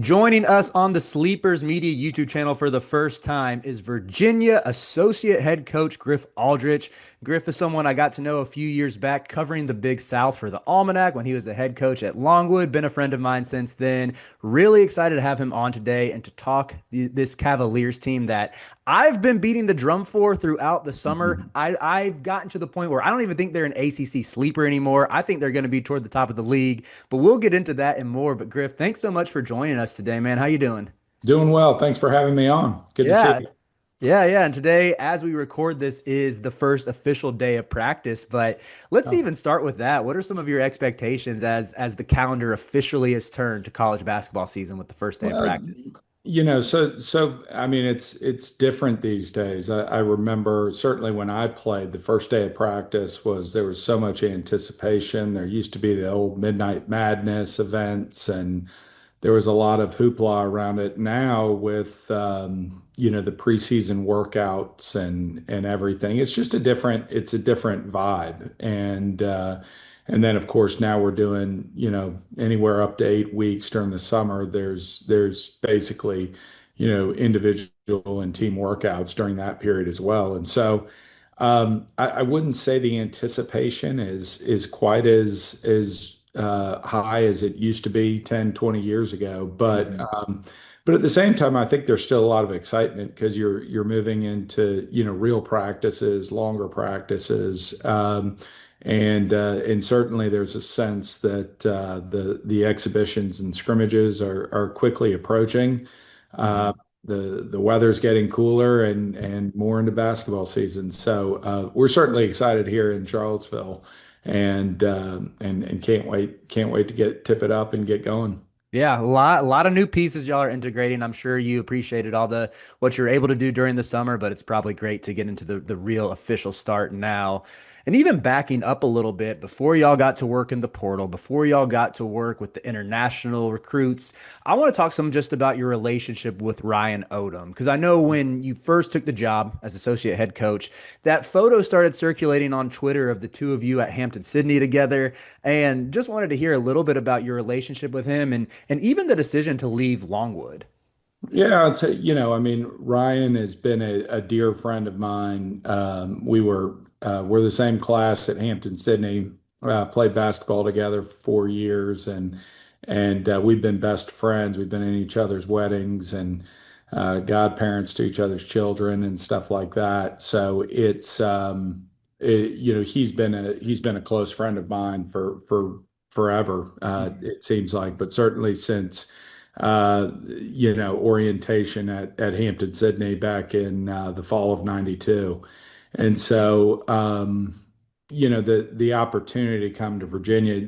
Joining us on the Sleepers Media YouTube channel for the first time is Virginia Associate Head Coach Griff Aldrich. Griff is someone I got to know a few years back covering the Big South for the Almanac when he was the head coach at Longwood. Been a friend of mine since then. Really excited to have him on today and to talk this Cavaliers team that I've been beating the drum for throughout the summer. Mhm. I've gotten to the point where I don't even think they're an ACC sleeper anymore. I think they're going to be toward the top of the league, but we'll get into that and more. But Griff, thanks so much for joining us today, man. How you doing? Doing well. Thanks for having me on. Good to see Yeah. you. Yeah. And today, as we record this, is the first official day of practice. But let's Oh, even start with that. What are some of your expectations as the calendar officially is turned to college basketball season with the first day of well, practice? I mean, it's different these days. I remember certainly when I played, the first day of practice was there was so much anticipation. There used to be the old Midnight Madness events, and there was a lot of hoopla around it. Now with the preseason workouts and everything, it's a different vibe. And then of course now we're doing, anywhere up to 8 weeks during the summer. There's basically, individual and team workouts during that period as well. And so I wouldn't say the anticipation is quite as high as it used to be 10, 20 years ago. Mhm. But at the same time, I think there's still a lot of excitement because you're moving into, real practices, longer practices. And certainly there's a sense that the exhibitions and scrimmages are quickly approaching. Uh, Mhm. the weather's getting cooler and more into basketball season. So we're certainly excited here in Charlottesville, and can't wait to get tip it up and get going. Yeah, a lot of new pieces y'all are integrating. I'm sure you appreciated all the what you're able to do during the summer, but it's probably great to get into the real official start now. And even backing up a little bit, before y'all got to work in the portal, before y'all got to work with the international recruits, I want to talk some just about your relationship with Ryan Odom. Because I know when you first took the job as associate head coach, that photo started circulating on Twitter of the two of you at Hampton Sydney together. And just wanted to hear a little bit about your relationship with him and even the decision to leave Longwood. Yeah, I mean, Ryan has been a dear friend of mine. We're the same class at Hampton Sydney. Played basketball together for 4 years, and we've been best friends. We've been in each other's weddings and godparents to each other's children and stuff like that. So he's been a close friend of mine for forever. Mhm. It seems like, but certainly since orientation at Hampton Sydney back in the fall of '92. And so, the opportunity to come to Virginia,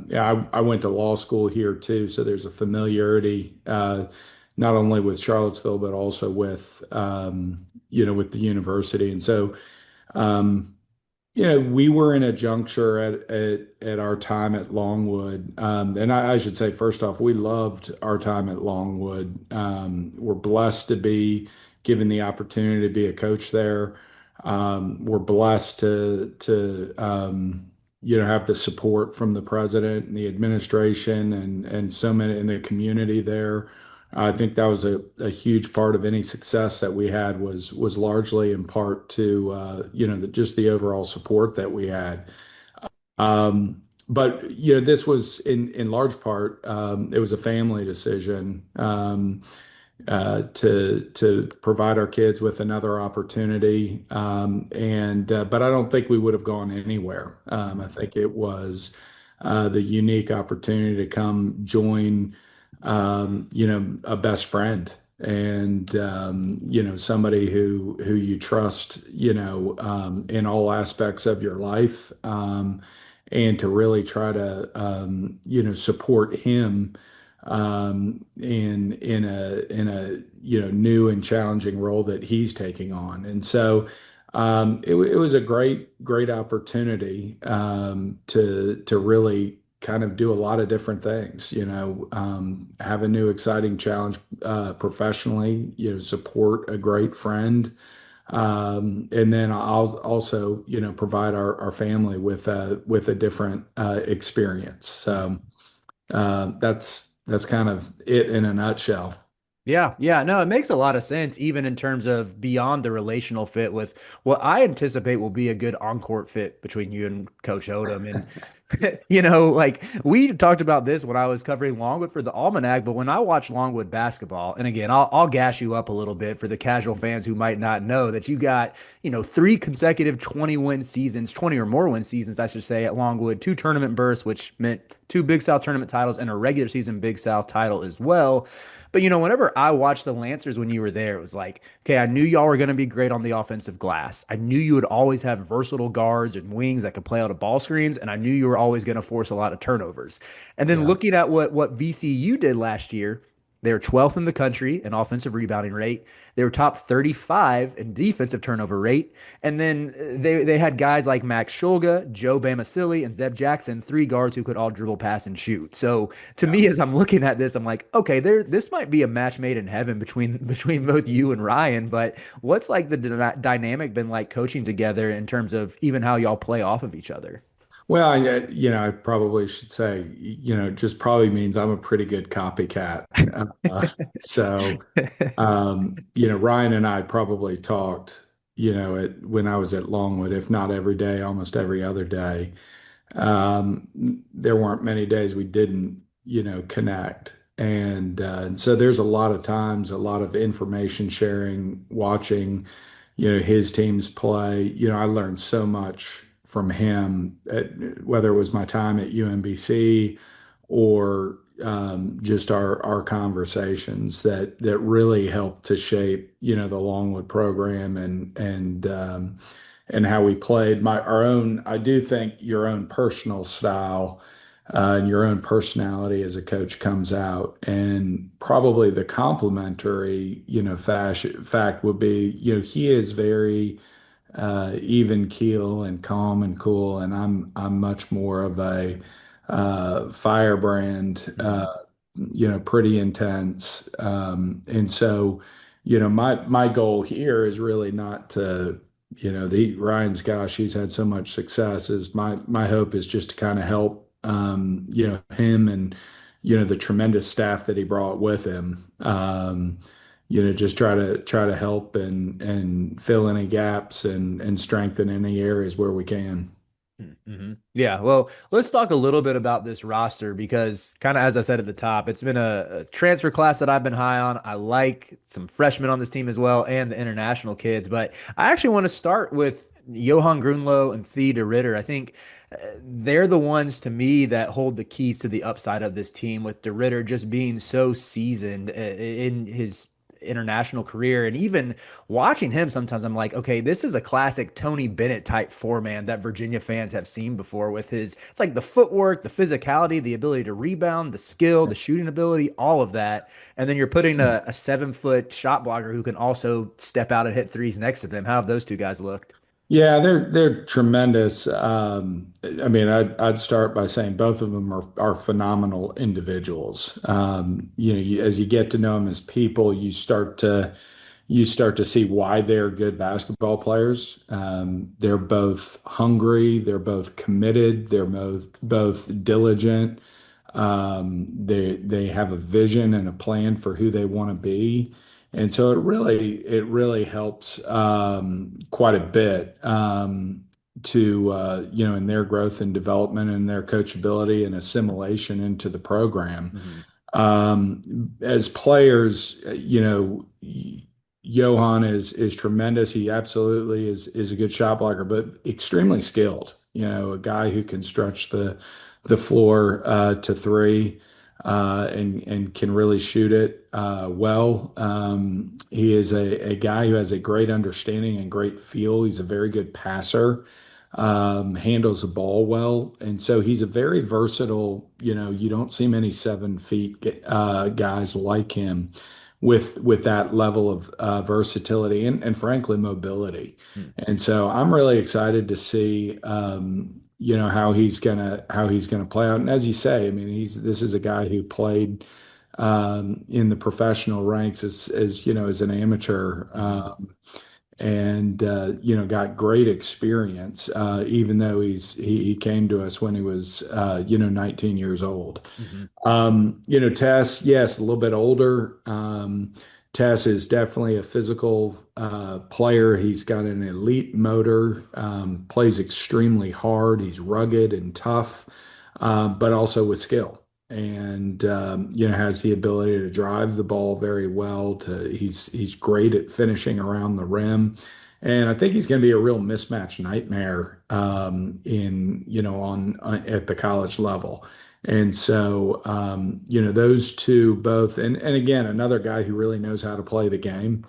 yeah, I went to law school here too, so there's a familiarity not only with Charlottesville but also with the university. And so, um, we were in a juncture at our time at Longwood. And I should say, first off, we loved our time at Longwood. We're blessed to be given the opportunity to be a coach there. We're blessed to have the support from the president and the administration and so many in the community there. I think that was a huge part of any success that we had was largely in part to just the overall support that we had. But this was in large part it was a family decision to provide our kids with another opportunity, and but I don't think we would have gone anywhere. I think it was the unique opportunity to come join a best friend and somebody who you trust in all aspects of your life, and to really try to support him in a new and challenging role that he's taking on. And so it was a great opportunity to really kind of do a lot of different things, have a new exciting challenge professionally, support a great friend. And then I'll also, provide our family with a different experience. So That's kind of it in a nutshell. Yeah, yeah, no, it makes a lot of sense, even in terms of beyond the relational fit with what I anticipate will be a good on-court fit between you and Coach Odom. And, like we talked about this when I was covering Longwood for the Almanac, but when I watch Longwood basketball, and again, I'll gas you up a little bit for the casual fans who might not know that you got, three consecutive 20 win seasons, 20 or more win seasons, I should say, at Longwood, two tournament berths, which meant two Big South tournament titles and a regular season Big South title as well. But whenever I watched the Lancers when you were there, it was like, okay, I knew y'all were going to be great on the offensive glass. I knew you would always have versatile guards and wings that could play out of ball screens, and I knew you were always going to force a lot of turnovers. And then Yeah. looking at what VCU did last year, they were 12th in the country in offensive rebounding rate. They were top 35 in defensive turnover rate. And then they had guys like Max Shulga, Joe Bamasili, and Zeb Jackson, three guards who could all dribble, pass, and shoot. So to Yeah. me, as I'm looking at this, I'm like, okay, this might be a match made in heaven between both you and Ryan. But what's like the dynamic been like coaching together in terms of even how y'all play off of each other? Well, I probably should say, it just probably means I'm a pretty good copycat. Uh, so, Ryan and I probably talked, when I was at Longwood, if not every day, almost every other day. Um, there weren't many days we didn't, connect. And so there's a lot of times, a lot of information sharing, watching, his teams play. I learned so much from him, whether it was my time at UMBC or just our conversations that really helped to shape, the Longwood program and how we played. Our own, I do think your own personal style and your own personality as a coach comes out, and probably the complementary, fact would be, he is very even keel and calm and cool, and I'm much more of a firebrand, Mhm. pretty intense. And so, my goal here is really not to, the Ryan's, gosh, he's had so much success. Is my hope is just to kind of help, him and the tremendous staff that he brought with him. Just try to help and fill any gaps and strengthen any areas where we can. Yeah, well, let's talk a little bit about this roster because, kind of as I said at the top, it's been a transfer class that I've been high on. I like some freshmen on this team as well and the international kids, but I actually want to start with Johan Grunlow and Thea DeRitter. I think they're the ones to me that hold the keys to the upside of this team, with DeRitter just being so seasoned in his international career. And even watching him, sometimes I'm like, okay, this is a classic Tony Bennett type four man that Virginia fans have seen before, with it's like the footwork, the physicality, the ability to rebound, the skill, the shooting ability, all of that. And then you're putting a 7 foot shot blocker who can also step out and hit threes next to them. How have those two guys looked? Yeah, they're tremendous. I mean, I'd start by saying both of them are phenomenal individuals. As you get to know them as people, you start to see why they're good basketball players. They're both hungry, they're both committed, they're both diligent. They have a vision and a plan for who they want to be. And so it really helps quite a bit to in their growth and development and their coachability and assimilation into the program. Mhm. As players, Johan is tremendous. He absolutely is a good shot blocker, but extremely skilled. A guy who can stretch the floor to three and can really shoot it well. He is a guy who has a great understanding and great feel. He's a very good passer, handles the ball well, and so he's a very versatile. You don't see many 7 feet guys like him with that level of versatility and frankly mobility. Mhm. And so I'm really excited to see how he's gonna play out. And as you say, I mean, this is a guy who played in the professional ranks as an amateur. Mhm. and got great experience, even though he came to us when he was 19 years old. Hmm. Tess, yes, a little bit older. Tess is definitely a physical player. He's got an elite motor, plays extremely hard. He's rugged and tough, but also with skill. And has the ability to drive the ball very well. He's great at finishing around the rim, and I think he's going to be a real mismatch nightmare in on at the college level. And so, those two both, and again, another guy who really knows how to play the game,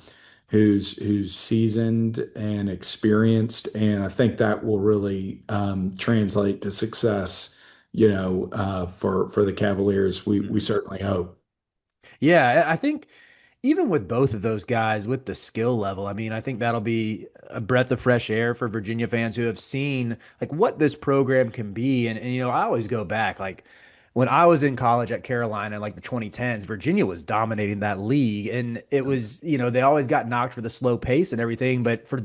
who's seasoned and experienced, and I think that will really translate to success, for the Cavaliers. We certainly hope. Yeah, I think even with both of those guys, with the skill level, I mean, I think that'll be a breath of fresh air for Virginia fans who have seen like what this program can be. And I always go back like when I was in college at Carolina, like the 2010s, Virginia was dominating that league, and it was they always got knocked for the slow pace and everything. But for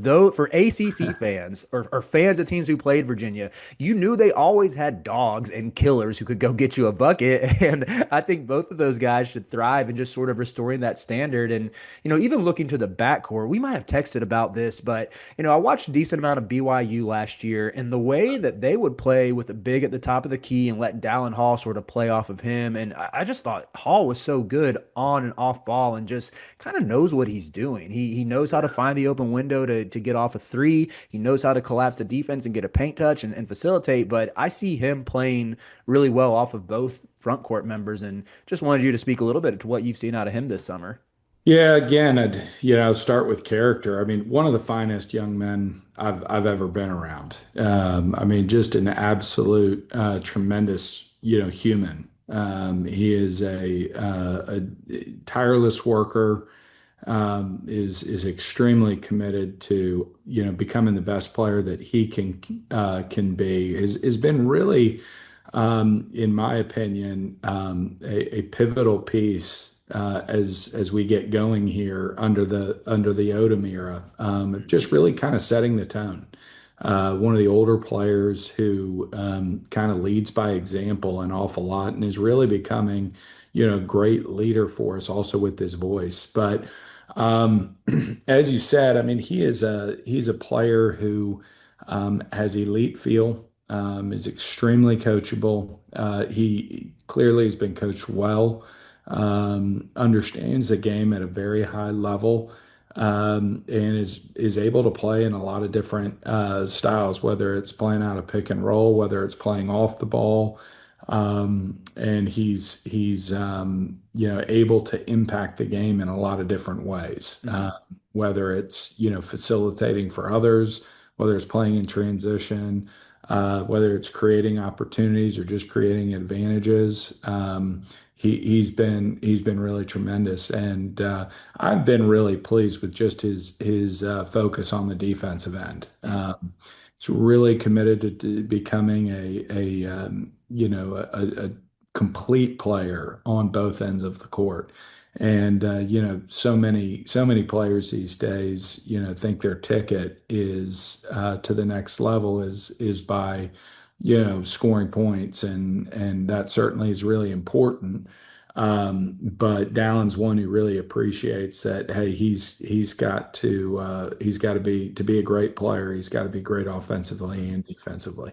ACC fans or fans of teams who played Virginia, you knew they always had dogs and killers who could go get you a bucket. And I think both of those guys should thrive in just sort of restoring that standard. And, even looking to the backcourt, we might have texted about this, but, I watched a decent amount of BYU last year, and the way that they would play with a big at the top of the key and let Dallin Hall sort of play off of him. And I just thought Hall was so good on and off ball and just kind of knows what he's doing. He knows how to find the open window to get off a three. He knows how to collapse the defense and get a paint touch and facilitate. But I see him playing really well off of both front court members, and just wanted you to speak a little bit to what you've seen out of him this summer. Yeah, again, I'd start with character. I mean, one of the finest young men I've ever been around. I mean, just an absolute tremendous, human. He is a tireless worker. Is extremely committed to becoming the best player that he can be. Has been really, in my opinion, a pivotal piece as we get going here under the Odom era, of just really kind of setting the tone. One of the older players who kind of leads by example an awful lot and is really becoming, a great leader for us also with his voice. But um, as you said, I mean, he's a player who has elite feel, is extremely coachable. He clearly has been coached well, understands the game at a very high level, and is able to play in a lot of different styles, whether it's playing out of pick and roll, whether it's playing off the ball. And he's able to impact the game in a lot of different ways. Mhm. Whether it's facilitating for others, whether it's playing in transition, whether it's creating opportunities or just creating advantages. He's been really tremendous, and I've been really pleased with just his focus on the defensive end. He's really committed to becoming a complete player on both ends of the court. And so many players these days, think their ticket is to the next level is by scoring points, and that certainly is really important. But Dallin's one who really appreciates that. Hey, he's got to be a great player. He's got to be great offensively and defensively.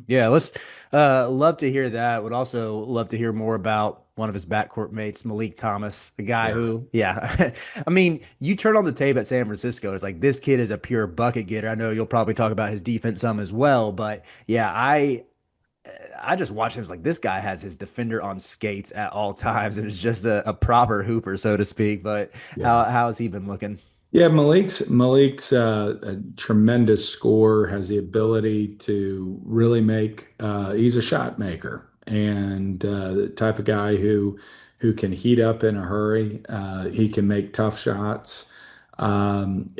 Yeah, let's love to hear that. Would also love to hear more about one of his backcourt mates, Malik Thomas, a guy Yeah. who, yeah, I mean, you turn on the tape at San Francisco, it's like this kid is a pure bucket getter. I know you'll probably talk about his defense some as well, but yeah, I just watched him. It's like this guy has his defender on skates at all times, and is just a proper hooper, so to speak. But Yeah. how has he been looking? Yeah, Malik's a tremendous scorer, has the ability to really make. He's a shot maker, and the type of guy who can heat up in a hurry. He can make tough shots, and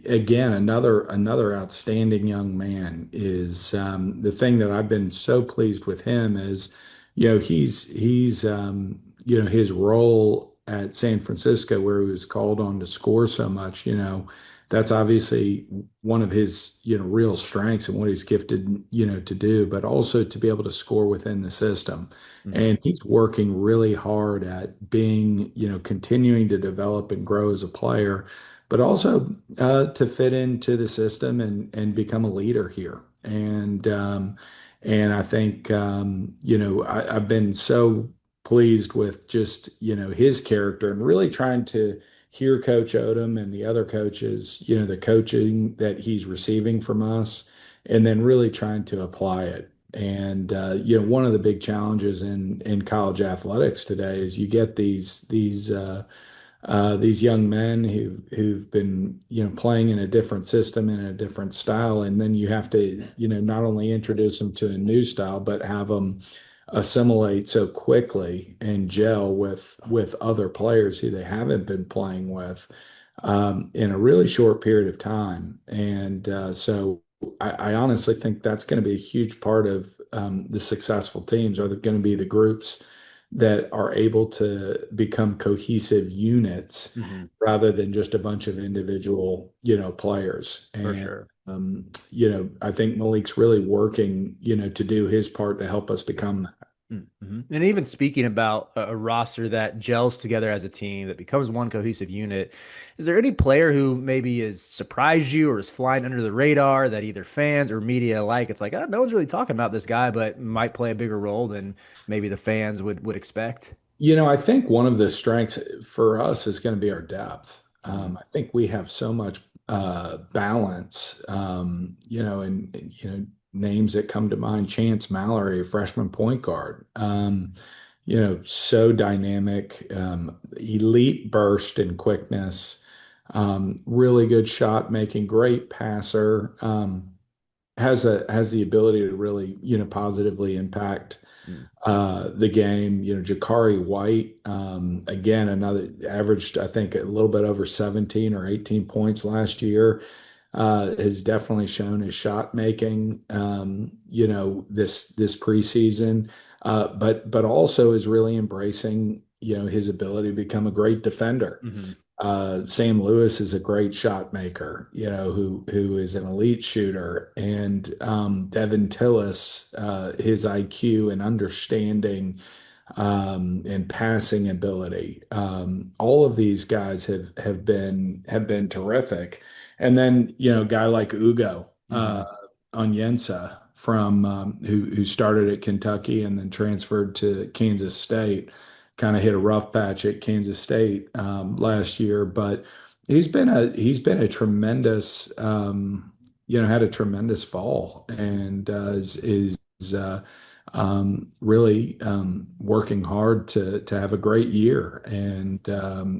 again, another outstanding young man is the thing that I've been so pleased with him is, he's his role. at San Francisco, where he was called on to score so much, that's obviously one of his, real strengths and what he's gifted, to do, but also to be able to score within the system. Mhm. And he's working really hard at being, continuing to develop and grow as a player, but also to fit into the system and become a leader here. And I think, I've been so pleased with just, his character and really trying to hear Coach Odom and the other coaches, the coaching that he's receiving from us, and then really trying to apply it. And one of the big challenges in college athletics today is you get these young men who've been playing in a different system in a different style, and then you have to not only introduce them to a new style but have them assimilate so quickly and gel with other players who they haven't been playing with in a really short period of time. And so I honestly think that's going to be a huge part of the successful teams are going to be the groups that are able to become cohesive units Mhm. rather than just a bunch of individual, players. For And, sure. I think Malik's really working, to do his part to help us become. Mm-hmm. And even speaking about a roster that gels together as a team that becomes one cohesive unit, is there any player who maybe has surprised you or is flying under the radar that either fans or media alike? It's like, oh, no one's really talking about this guy, but might play a bigger role than maybe the fans would expect. I think one of the strengths for us is going to be our depth. Mm-hmm. I think we have so much balance, and names that come to mind, Chance Mallory, freshman point guard, so dynamic, elite burst and quickness, really good shot making, great passer, has the ability to really, positively impact the game. Jakari White, again, another averaged, I think, a little bit over 17 or 18 points last year. Has definitely shown his shot making, this preseason, but also is really embracing, his ability to become a great defender. Mm-hmm. Sam Lewis is a great shot maker, who is an elite shooter, and Devin Tillis, his IQ and understanding and passing ability. All of these guys have been terrific. And then a guy like Ugo Mm-hmm. Onyensa from who started at Kentucky and then transferred to Kansas State. Kind of hit a rough patch at Kansas State last year, but he's been a tremendous had a tremendous fall and is really working hard to have a great year, and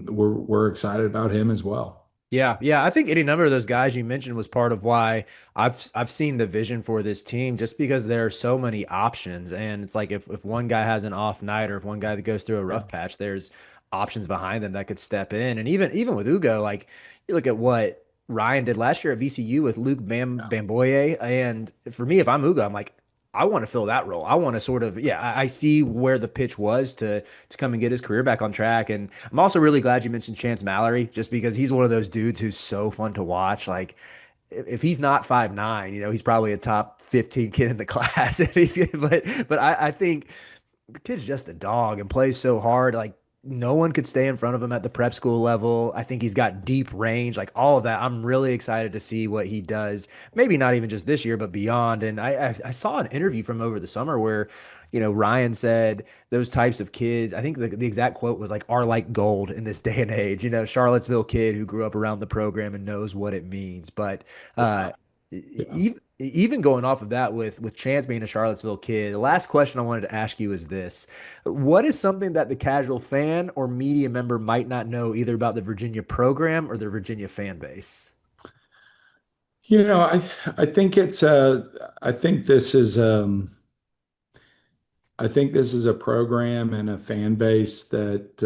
we're excited about him as well. Yeah, yeah. I think any number of those guys you mentioned was part of why I've seen the vision for this team just because there are so many options. And it's like if one guy has an off night or if one guy that goes through a Yeah. rough patch, there's options behind them that could step in. And even with Ugo, like you look at what Ryan did last year at VCU with Luke Bamboye. And for me, if I'm Ugo, I'm like, I want to fill that role. I want to sort of, yeah, I see where the pitch was to come and get his career back on track. And I'm also really glad you mentioned Chance Mallory, just because he's one of those dudes who's so fun to watch. Like if he's not 5'9", he's probably a top 15 kid in the class. But I think the kid's just a dog and plays so hard. Like no one could stay in front of him at the prep school level. I think he's got deep range, like all of that. I'm really excited to see what he does. Maybe not even just this year, but beyond. And I saw an interview from over the summer where, Ryan said those types of kids. I think the exact quote was like, "Are like gold in this day and age." Charlottesville kid who grew up around the program and knows what it means. But Yeah. Yeah. even going off of that with Chance being a Charlottesville kid, the last question I wanted to ask you is this. What is something that the casual fan or media member might not know either about the Virginia program or the Virginia fan base? You know, I I think it's I think this is I think this is a program and a fan base that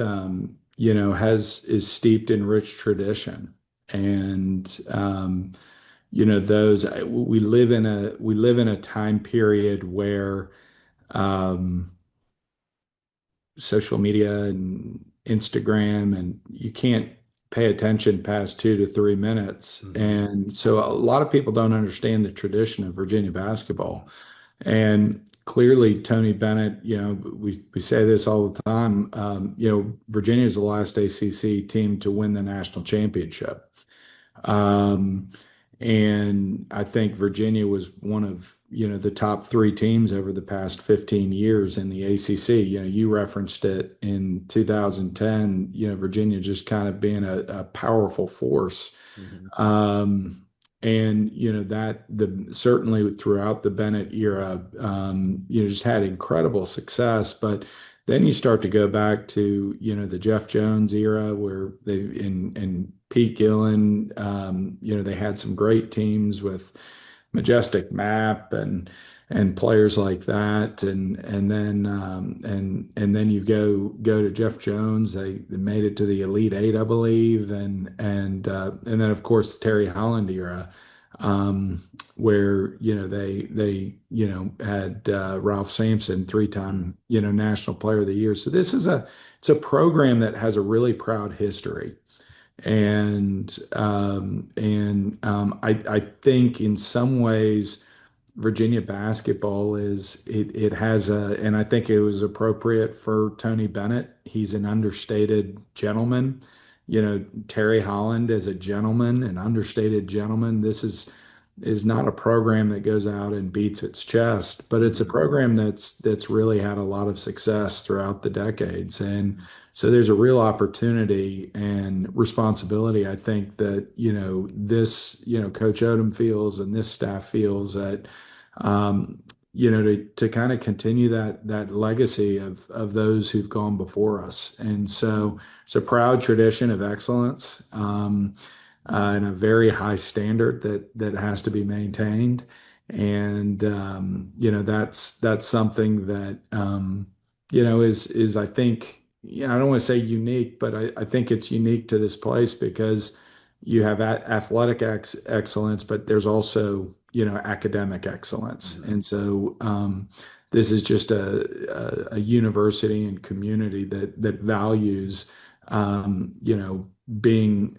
has is steeped in rich tradition. And those we live in a time period where um social media Instagram, and you can't pay attention past 2 to 3 minutes. Hmm. And so a lot of people don't understand the tradition of Virginia basketball. And clearly, Tony Bennett, we say this all the time. Virginia is the last ACC team to win the national championship. Um, and I think Virginia was one of, the top three teams over the past 15 years in the ACC. You referenced it in 2010, Virginia just kind of being a powerful force. Hmm. Um, and that the certainly throughout the Bennett era, just had incredible success. But then you start to go back to the Jeff Jones era where they in Pete Gillen, they had some great teams with Majestic Map and players like that, and then you go to Jeff Jones. They made it to the Elite Eight, I believe, and then of course the Terry Holland era, where they had Ralph Sampson, three-time National Player of the Year. So it's a program that has a really proud history. I think in some ways Virginia basketball it has and I think it was appropriate for Tony Bennett. He's an understated gentleman. Terry Holland is a gentleman, an understated gentleman. This is not a program that goes out and beats its chest, but it's a Hmm. program that's really had a lot of success throughout the decades. And so there's a real opportunity and responsibility, I think, that, Coach Odom feels and this staff feels that, to kind of continue that legacy of those who've gone before us. And so it's a proud tradition of excellence, and a very high standard that has to be maintained. And that's something that is I think, I don't want to say unique, but I think it's unique to this place because you have athletic excellence, but there's also academic excellence. Hmm. And so this is just a university and community that values being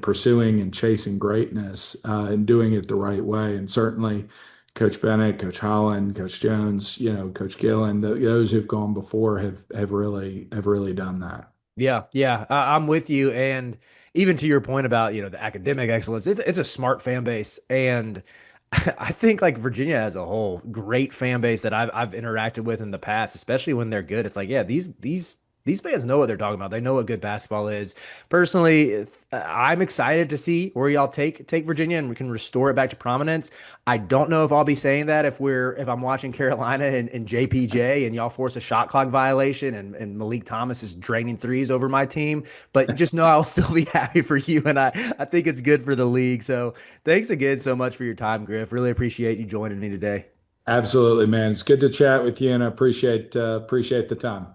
pursuing and chasing greatness, and doing it the right way. And certainly Coach Bennett, Coach Holland, Coach Jones, Coach Gillen, those who've gone before have really done that. Yeah, yeah, I'm with you. And even to your point about, the academic excellence, it's a smart fan base. And I think like Virginia as a whole, great fan base that I've interacted with in the past, especially when they're good. It's like, yeah, these fans know what they're talking about. They know what good basketball is. Personally, I'm excited to see where y'all take Virginia and we can restore it back to prominence. I don't know if I'll be saying that if I'm watching Carolina and JPJ and y'all force a shot clock violation and Malik Thomas is draining threes over my team. But just know I'll still be happy for you, and I think it's good for the league. So thanks again so much for your time, Griff. Really appreciate you joining me today. Absolutely, man. It's good to chat with you, and I appreciate the time.